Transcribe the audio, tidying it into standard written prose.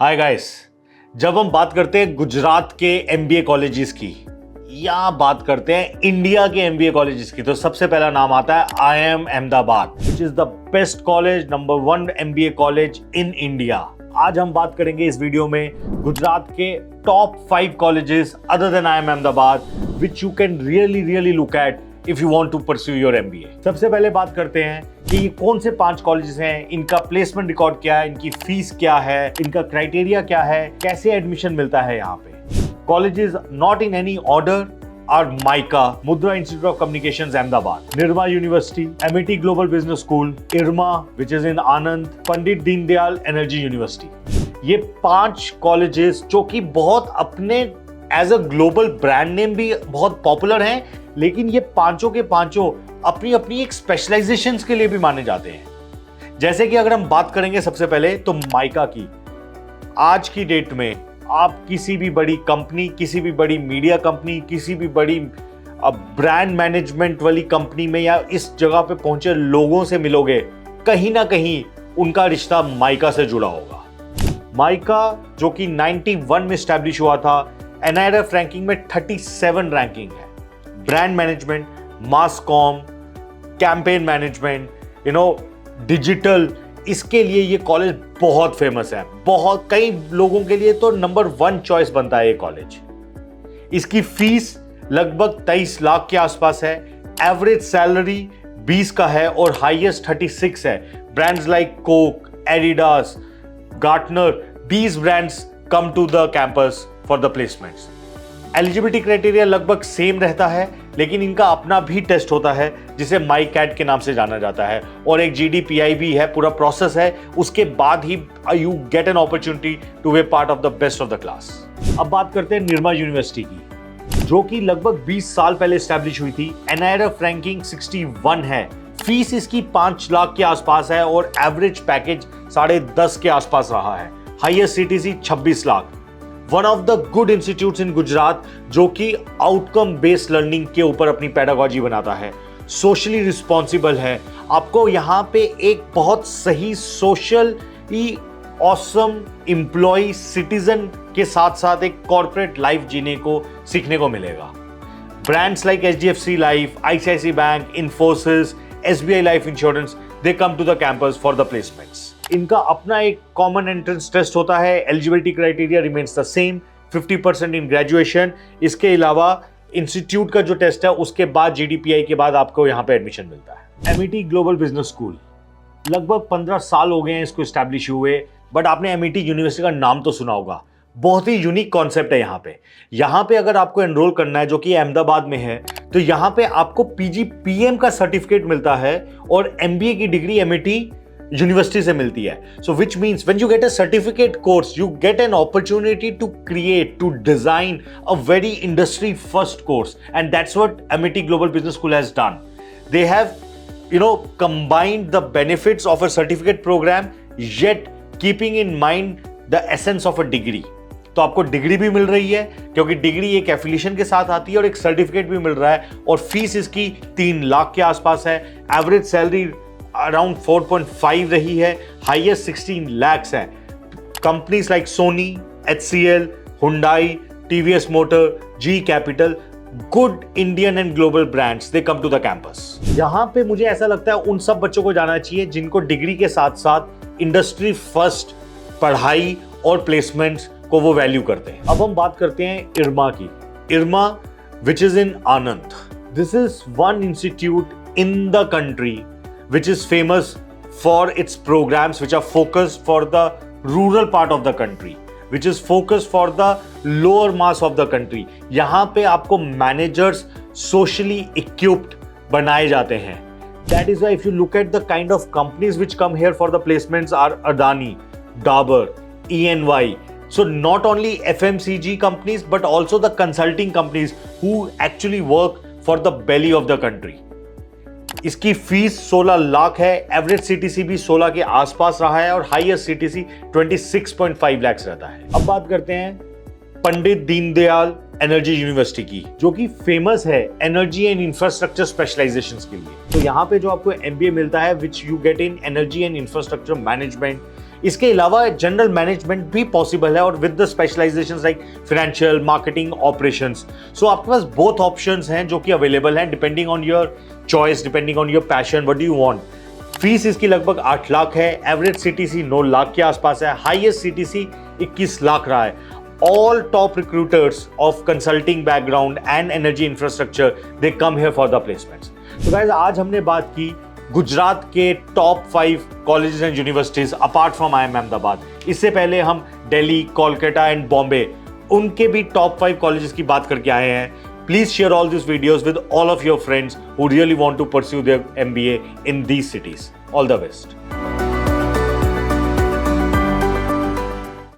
Hi guys, जब हम बात करते हैं गुजरात के एमबीए कॉलेजेस की या बात करते हैं इंडिया के एमबीए कॉलेजेस की, तो सबसे पहला नाम आता है IIM Ahmedabad, which is the best college, number 1 MBA college in India. आज हम बात करेंगे इस वीडियो में गुजरात के top 5 colleges other than IIM Ahmedabad which you can really look at if you want to pursue your MBA. सबसे पहले बात करते हैं कि ये कौन से 5 कॉलेजेस हैं, इनका प्लेसमेंट रिकॉर्ड क्या है, इनकी फीस क्या है, इनका क्राइटेरिया क्या है, कैसे एडमिशन मिलता है यहाँ पे। Colleges not in any order are MICA, Mudra institute of communications Ahmedabad, Nirma university, Amity global business school, IRMA which is in Anand, Pandit Deendayal energy university. ये 5 कॉलेजेस जो कि बहुत अपने as a global brand name भी बहुत पॉपुलर हैं, लेकिन ये पांचों के पांचों अपनी अपनी एक स्पेशलाइजेशंस के लिए भी माने जाते हैं। जैसे कि अगर हम बात करेंगे सबसे पहले तो माइका की, आज की डेट में आप किसी भी बड़ी कंपनी, किसी भी बड़ी मीडिया कंपनी, किसी भी बड़ी ब्रांड मैनेजमेंट वाली कंपनी में या इस जगह पे पहुंचे लोगों से मिलोगे, कहीं ना कहीं उनका रिश्ता माइका से जुड़ा होगा। माइका जो कि 91 में स्टैब्लिश हुआ था, एनआईआरएफ रैंकिंग में 37 रैंकिंग है। ब्रांड मैनेजमेंट, मास कॉम, कैंपेन मैनेजमेंट, डिजिटल, इसके लिए ये कॉलेज बहुत फेमस है। बहुत कई लोगों के लिए तो नंबर 1 चॉइस बनता है ये कॉलेज। इसकी फीस लगभग 23 लाख के आसपास है, एवरेज सैलरी 20 का है और हाईएस्ट 36 है। Brands like Coke, Adidas, Gartner, these brands come to the campus for the placements. Eligibility criteria लगभग सेम रहता है, लेकिन इनका अपना भी टेस्ट होता है जिसे माईकैट के नाम से जाना जाता है, और एक जीडीपीआई भी है, पूरा प्रोसेस है। उसके बाद ही you get an opportunity to be part of the best of the class. अब बात करते हैं निर्मा यूनिवर्सिटी की, जो कि लगभग 20 साल पहले स्टैब्लिश हुई थी। एनआईआरएफ रैंकिंग 61 है, फीस इसकी 5 लाख के आसपास है और एवरेज पैकेज 10.5 के आसपास रहा है। Highest CTC 26 lakh. One of the good institutes इन गुजरात, जो कि आउटकम बेस्ड लर्निंग के ऊपर अपनी पेडागॉजी बनाता है, सोशली रिस्पॉन्सिबल है। आपको यहाँ पे एक बहुत सही सोशली ऑसम एम्प्लॉय सिटीजन के साथ साथ एक कॉर्पोरेट लाइफ जीने को सीखने को मिलेगा। Brands like HDFC life, ICICI bank, Infosys, SBI life insurance, they come to the campus for the placements. इनका अपना एक कॉमन एंट्रेंस टेस्ट होता है। Eligibility criteria remains the same, 50% in graduation. इसके अलावा इंस्टीट्यूट का जो टेस्ट है उसके बाद जीडीपीआई के बाद आपको यहाँ पे एडमिशन मिलता है। एमिटी ग्लोबल बिजनेस स्कूल, लगभग 15 साल हो गए हैं इसको एस्टैब्लिश हुए, बट आपने एमिटी यूनिवर्सिटी का नाम तो सुना होगा। बहुत ही यूनिक कॉन्सेप्ट है यहाँ पे अगर आपको एनरोल करना है, जो कि अहमदाबाद में है, तो यहाँ पे आपको पीजीपीएम का सर्टिफिकेट मिलता है और एमबीए की डिग्री एमिटी यूनिवर्सिटी से मिलती है। So which means when you get a certificate course, you get an opportunity to create, to design a very industry first course, and that's what Amity global business School has done. They have combined the benefits of a certificate program, yet keeping in mind the essence of a degree. तो आपको degree भी मिल रही है, क्योंकि degree एक affiliation के साथ आती है, और एक सर्टिफिकेट भी मिल रहा है, और फीस इसकी 3 लाख के आसपास है। एवरेज सैलरी अराउंड 4.5 रही है, हाईएस्ट 16 lakhs है। Companies like Sony, HCL, Hyundai, TVS motor, Zee capital, good Indian and global brands, they come to the campus. यहाँ पे मुझे ऐसा लगता है उन सब बच्चों को जाना चाहिए जिनको डिग्री के साथ साथ इंडस्ट्री फर्स्ट पढ़ाई और प्लेसमेंट्स को वो वैल्यू करते हैं। अब हम बात करते हैं इरमा की। IRMA which is in Anand, this is one institute in the country which is famous for its programs which are focused for the rural part of the country, which is focused for the lower mass of the country. यहाँ पे आपको managers socially equipped बनाए जाते हैं। That is why if you look at the kind of companies which come here for the placements are Adani, Dabur, ENY. So not only FMCG companies but also the consulting companies who actually work for the belly of the country. इसकी fees 16 lakh है, average CTC भी 16 के आसपास रहा है, और highest CTC 26.5 lakh रहता है। अब बात करते हैं पंडित दीनदयाल एनर्जी यूनिवर्सिटी की, जो कि फेमस है एनर्जी एंड इंफ्रास्ट्रक्चर स्पेशलाइजेशन के लिए। तो यहाँ पे जो आपको एमबीए मिलता है, which you get in energy and infrastructure management, इसके अलावा जनरल मैनेजमेंट भी पॉसिबल है और with the specializations like financial, marketing, operations. So आपके पास बोथ ऑप्शंस हैं जो कि अवेलेबल हैं depending on your choice, depending on your passion, what do you want. Fees इसकी लगभग 8 लाख है, एवरेज सीटीसी 9 लाख के आसपास है, हाईएस्ट सीटीसी 21 लाख रहा है। All top recruiters of consulting background and energy infrastructure they come here for the placements. तो guys आज हमने बात की गुजरात के top 5 colleges and universities apart from IIM Ahmedabad. इससे पहले हम दिल्ली, कोलकाता एंड बॉम्बे उनके भी टॉप 5 कॉलेजेस की बात करके आए हैं। Please share all these videos with all of your friends who really want to pursue their MBA in these cities. All the best.